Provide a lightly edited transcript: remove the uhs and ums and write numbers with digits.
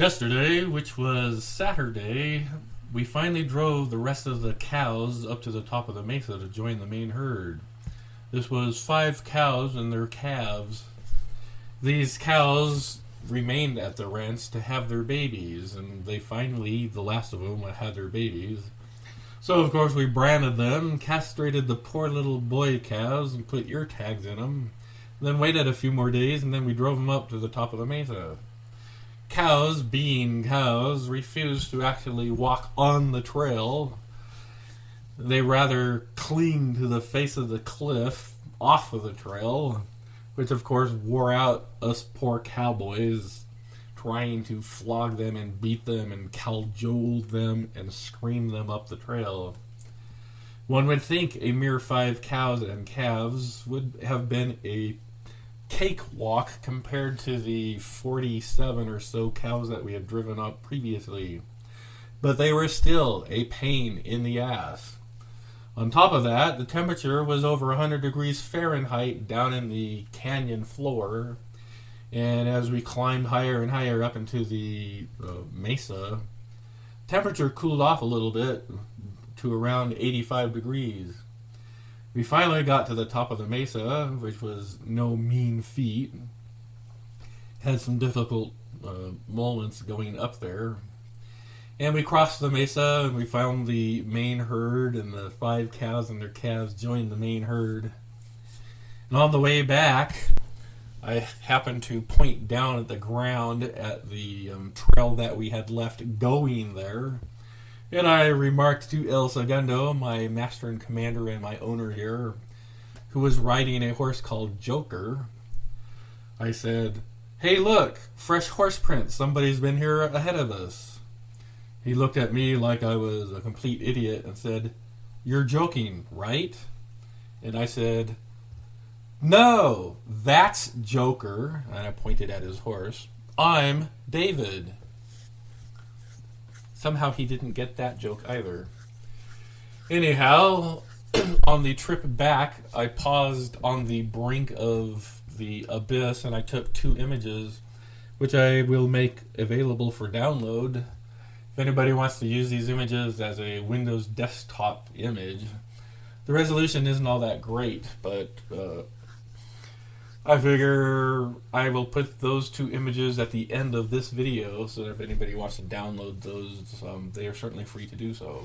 Yesterday, which was Saturday, we finally drove the rest of the cows up to the top of the mesa to join the main herd. This was 5 cows and their calves. These cows remained at the ranch to have their babies, and they finally, the last of them, had their babies. So, of course, we branded them, castrated the poor little boy calves, and put ear tags in them. Then waited a few more days, and then we drove them up to the top of the mesa. Cows, being cows, refused to actually walk on the trail. They rather cling to the face of the cliff off of the trail, which of course wore out us poor cowboys, trying to flog them and beat them and cajole them and scream them up the trail. One would think a mere 5 cows and calves would have been a cakewalk compared to the 47 or so cows that we had driven up previously. But they were still a pain in the ass. On top of that, the temperature was over 100 degrees Fahrenheit down in the canyon floor. And as we climbed higher and higher up into the mesa, temperature cooled off a little bit to around 85 degrees. We finally got to the top of the mesa, which was no mean feat. Had some difficult moments going up there. And we crossed the mesa and we found the main herd, and the 5 cows and their calves joined the main herd. And on the way back, I happened to point down at the ground at the trail that we had left going there. And I remarked to El Segundo, my master and commander and my owner here, who was riding a horse called Joker. I said, "Hey, look, fresh horse prints. Somebody's been here ahead of us." He looked at me like I was a complete idiot and said, "You're joking, right?" And I said, "No, that's Joker," and I pointed at his horse. "I'm David." Somehow he didn't get that joke either. Anyhow, on the trip back, I paused on the brink of the abyss and I took 2 images, which I will make available for download. If anybody wants to use these images as a Windows desktop image, the resolution isn't all that great, but I figure I will put those 2 images at the end of this video, so that if anybody wants to download those, they are certainly free to do so.